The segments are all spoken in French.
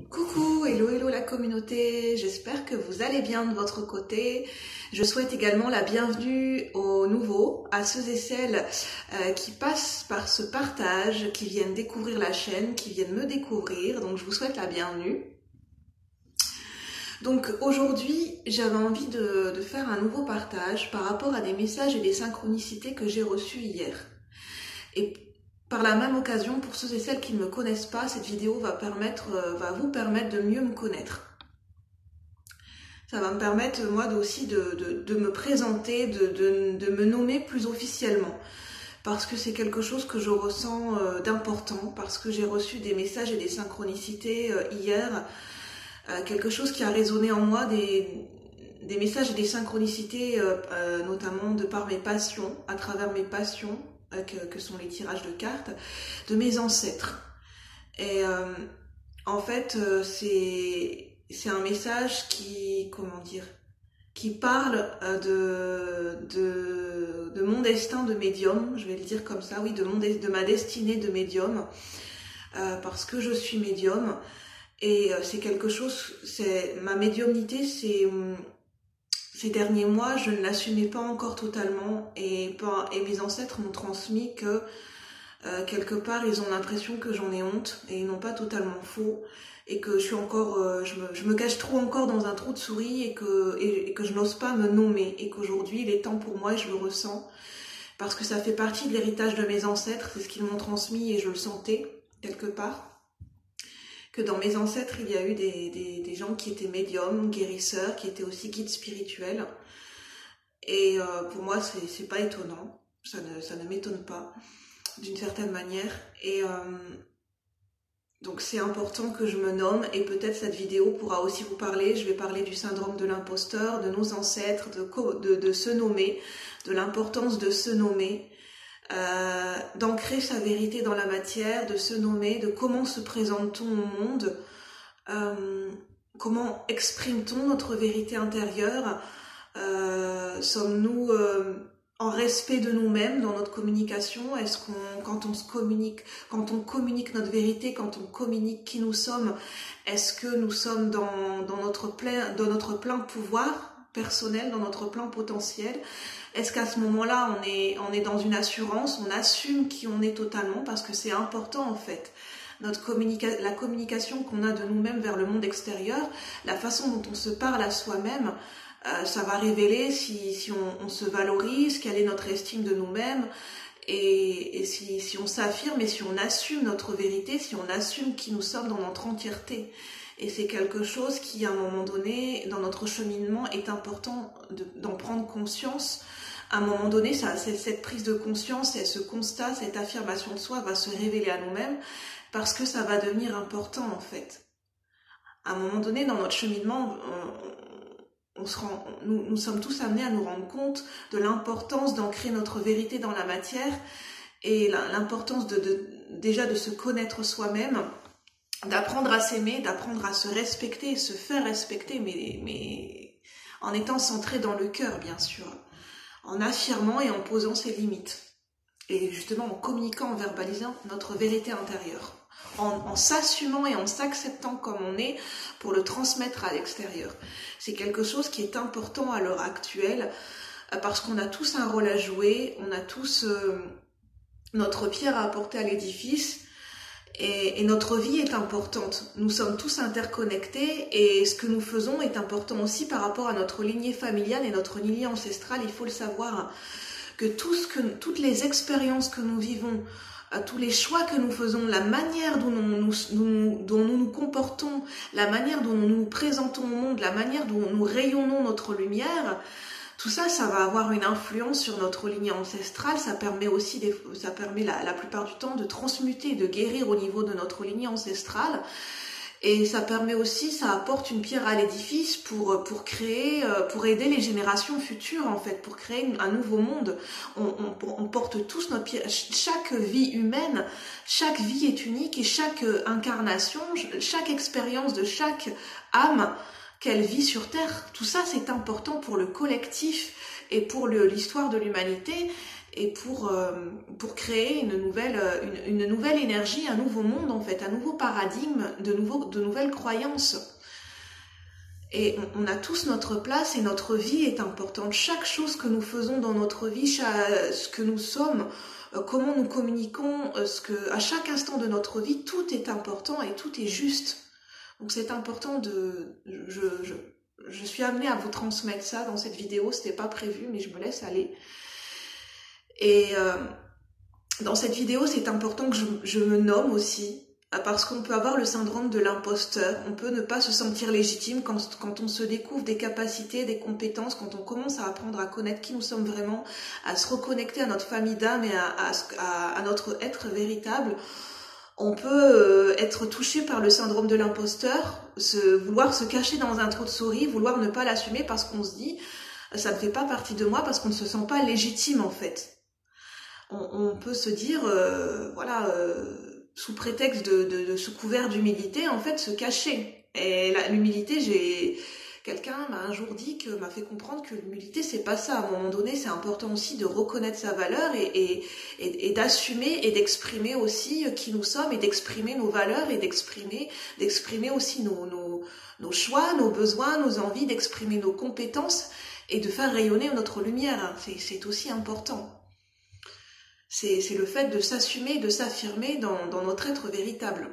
Coucou, hello hello la communauté, j'espère que vous allez bien de votre côté. Je souhaite également la bienvenue aux nouveaux, à ceux et celles qui passent par ce partage, qui viennent découvrir la chaîne, qui viennent me découvrir, donc je vous souhaite la bienvenue. Donc aujourd'hui, j'avais envie de faire un nouveau partage par rapport à des messages et des synchronicités que j'ai reçus hier. Et par la même occasion, pour ceux et celles qui ne me connaissent pas, cette vidéo va vous permettre de mieux me connaître. Ça va me permettre, moi aussi, de me présenter, de me nommer plus officiellement. Parce que c'est quelque chose que je ressens d'important, parce que j'ai reçu des messages et des synchronicités hier, quelque chose qui a résonné en moi, des messages et des synchronicités, notamment de par mes passions, à travers mes passions, que sont les tirages de cartes, de mes ancêtres. Et en fait, c'est un message qui, qui parle de mon destin de médium, je vais le dire comme ça, oui, de ma destinée de médium, parce que je suis médium, et c'est quelque chose, ma médiumnité, ces derniers mois, je ne l'assumais pas encore totalement, et mes ancêtres m'ont transmis que quelque part, ils ont l'impression que j'en ai honte, et ils n'ont pas totalement faux, et que je suis encore, je me cache trop encore dans un trou de souris, et que je n'ose pas me nommer, et qu'aujourd'hui, il est temps pour moi, et je le ressens, parce que ça fait partie de l'héritage de mes ancêtres, c'est ce qu'ils m'ont transmis, et je le sentais, quelque part. Que dans mes ancêtres, il y a eu des gens qui étaient médiums, guérisseurs, qui étaient aussi guides spirituels. Et pour moi, c'est pas étonnant. Ça ne m'étonne pas, d'une certaine manière. Et donc c'est important que je me nomme. Et peut-être cette vidéo pourra aussi vous parler. Je vais parler du syndrome de l'imposteur, de nos ancêtres, de se nommer, de l'importance de se nommer. D'ancrer sa vérité dans la matière, de se nommer, de comment se présente-t-on au monde, comment exprime-t-on notre vérité intérieure, sommes-nous en respect de nous-mêmes dans notre communication, est-ce quand on communique notre vérité, quand on communique qui nous sommes, est-ce que nous sommes dans notre plein pouvoir personnel, dans notre plein potentiel? Est-ce qu'à ce moment-là, on est dans une assurance, on assume qui on est totalement, parce que c'est important en fait. La communication qu'on a de nous-mêmes vers le monde extérieur, la façon dont on se parle à soi-même, ça va révéler si on se valorise, quelle est notre estime de nous-mêmes, et si on s'affirme et si on assume notre vérité, si on assume qui nous sommes dans notre entièreté. Et c'est quelque chose qui, à un moment donné, dans notre cheminement, est important d'en prendre conscience. À un moment donné, cette prise de conscience et ce constat, cette affirmation de soi va se révéler à nous-mêmes parce que ça va devenir important en fait. À un moment donné, dans notre cheminement, nous sommes tous amenés à nous rendre compte de l'importance d'ancrer notre vérité dans la matière et l'importance déjà de se connaître soi-même, d'apprendre à s'aimer, d'apprendre à se respecter et se faire respecter, mais en étant centré dans le cœur, bien sûr, en affirmant et en posant ses limites, et justement en communiquant, en verbalisant notre vérité intérieure, en s'assumant et en s'acceptant comme on est pour le transmettre à l'extérieur. C'est quelque chose qui est important à l'heure actuelle, parce qu'on a tous un rôle à jouer, on a tous notre pierre à apporter à l'édifice, et notre vie est importante. Nous sommes tous interconnectés et ce que nous faisons est important aussi par rapport à notre lignée familiale et notre lignée ancestrale. Il faut le savoir que toutes les expériences que nous vivons, tous les choix que nous faisons, la manière dont nous nous comportons, la manière dont nous nous présentons au monde, la manière dont nous rayonnons notre lumière, tout ça, ça va avoir une influence sur notre lignée ancestrale. Ça permet aussi, la plupart du temps de transmuter, de guérir au niveau de notre lignée ancestrale. Et ça permet aussi, ça apporte une pierre à l'édifice pour créer, pour aider les générations futures en fait, pour créer un nouveau monde. On porte tous notre pierre. Chaque vie humaine, chaque vie est unique et chaque incarnation, chaque expérience de chaque âme qu'elle vit sur Terre, tout ça c'est important pour le collectif et pour l'histoire de l'humanité. et pour créer une nouvelle énergie, un nouveau monde en fait, un nouveau paradigme, de nouvelles croyances. Et on a tous notre place et notre vie est importante. Chaque chose que nous faisons dans notre vie, ce que nous sommes, comment nous communiquons, à chaque instant de notre vie, tout est important et tout est juste. Donc c'est important je suis amenée à vous transmettre ça dans cette vidéo, c'était pas prévu, mais je me laisse aller. Et dans cette vidéo, c'est important que je me nomme aussi, parce qu'on peut avoir le syndrome de l'imposteur, on peut ne pas se sentir légitime quand on se découvre des capacités, des compétences, quand on commence à apprendre à connaître qui nous sommes vraiment, à se reconnecter à notre famille d'âme et à notre être véritable. On peut être touché par le syndrome de l'imposteur, vouloir se cacher dans un trou de souris, vouloir ne pas l'assumer parce qu'on se dit ça ne fait pas partie de moi, parce qu'on ne se sent pas légitime en fait. On peut se dire, sous prétexte de sous couvert d'humilité, en fait, se cacher. Et l'humilité, quelqu'un m'a un jour m'a fait comprendre que l'humilité, c'est pas ça. À un moment donné, c'est important aussi de reconnaître sa valeur et d'assumer et d'exprimer aussi qui nous sommes et d'exprimer nos valeurs et d'exprimer aussi nos choix, nos besoins, nos envies, d'exprimer nos compétences et de faire rayonner notre lumière. C'est aussi important. C'est le fait de s'assumer, de s'affirmer dans notre être véritable.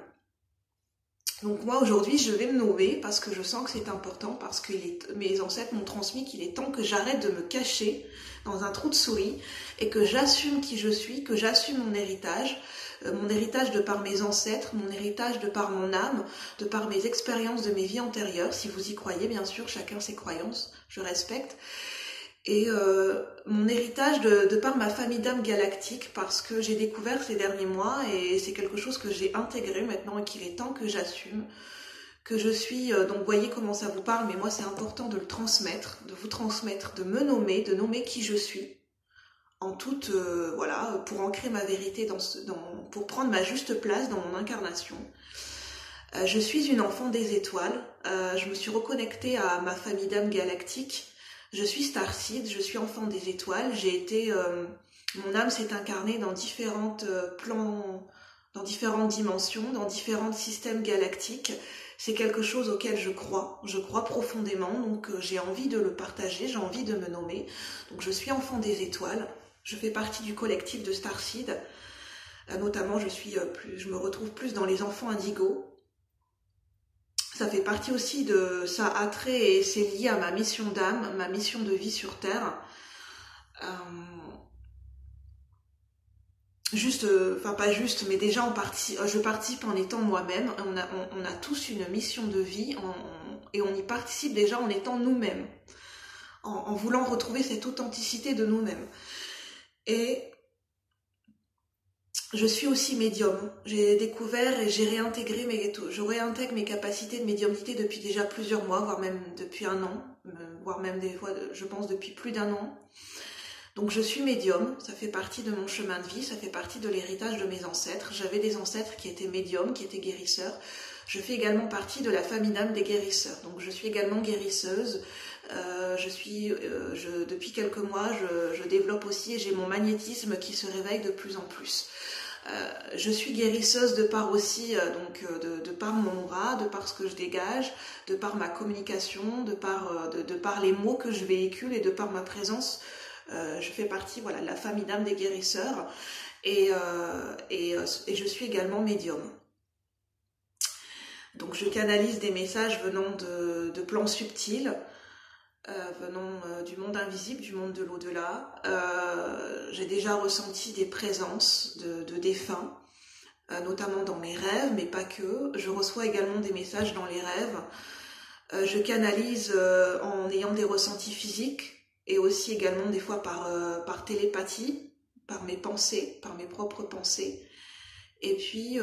Donc moi aujourd'hui je vais me nommer parce que je sens que c'est important, parce que mes ancêtres m'ont transmis qu'il est temps que j'arrête de me cacher dans un trou de souris et que j'assume qui je suis, que j'assume mon héritage de par mes ancêtres, mon héritage de par mon âme, de par mes expériences de mes vies antérieures, si vous y croyez bien sûr, chacun ses croyances, je respecte. Et mon héritage de par ma famille d'âme galactique, parce que j'ai découvert ces derniers mois et c'est quelque chose que j'ai intégré maintenant et qu'il est temps que j'assume, que je suis, donc vous voyez comment ça vous parle, mais moi c'est important de le transmettre, de vous transmettre, de me nommer, de nommer qui je suis, en toute, pour ancrer ma vérité, pour prendre ma juste place dans mon incarnation. Je suis une enfant des étoiles, je me suis reconnectée à ma famille d'âme galactique. Je suis Starseed, je suis enfant des étoiles, mon âme s'est incarnée dans différents plans, dans différentes dimensions, dans différents systèmes galactiques. C'est quelque chose auquel je crois profondément, donc j'ai envie de le partager, j'ai envie de me nommer. Donc je suis enfant des étoiles, je fais partie du collectif de Starseed, notamment je me retrouve plus dans les enfants indigo. Ça fait partie aussi ça a trait et c'est lié à ma mission d'âme, ma mission de vie sur Terre. Pas juste, mais déjà je participe en étant moi-même. On a tous une mission de vie et on y participe déjà en étant nous-mêmes, en voulant retrouver cette authenticité de nous-mêmes. Et je suis aussi médium. J'ai découvert et je réintègre mes capacités de médiumnité depuis déjà plusieurs mois, voire même depuis un an, voire même des fois, je pense, depuis plus d'un an. Donc je suis médium, ça fait partie de mon chemin de vie, ça fait partie de l'héritage de mes ancêtres. J'avais des ancêtres qui étaient médiums, qui étaient guérisseurs. Je fais également partie de la famille d'âme des guérisseurs. Donc je suis également guérisseuse. Depuis quelques mois, je développe aussi et j'ai mon magnétisme qui se réveille de plus en plus. Je suis guérisseuse de par aussi, de par mon aura, de par ce que je dégage, de par ma communication, de par les mots que je véhicule et de par ma présence. Je fais partie de la famille d'âme des guérisseurs et je suis également médium. Donc je canalise des messages venant de plans subtils, venant du monde invisible, du monde de l'au-delà. J'ai déjà ressenti des présences de défunts, notamment dans mes rêves, mais pas que. Je reçois également des messages dans les rêves. Je canalise en ayant des ressentis physiques et aussi également des fois par télépathie, par mes pensées, par mes propres pensées. Et puis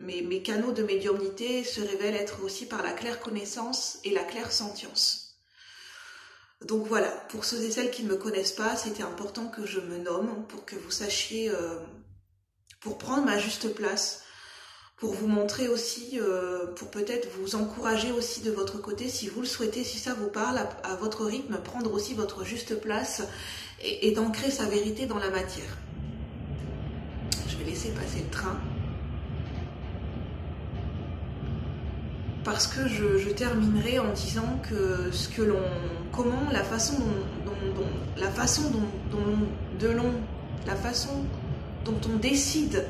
mes canaux de médiumnité se révèlent être aussi par la claire connaissance et la claire sentience. Donc voilà, pour ceux et celles qui ne me connaissent pas, c'était important que je me nomme pour que vous sachiez, pour prendre ma juste place, pour vous montrer aussi, pour peut-être vous encourager aussi de votre côté, si vous le souhaitez, si ça vous parle, à votre rythme, prendre aussi votre juste place et d'ancrer sa vérité dans la matière. Je vais laisser passer le train. Parce que je terminerai en disant que la façon dont on décide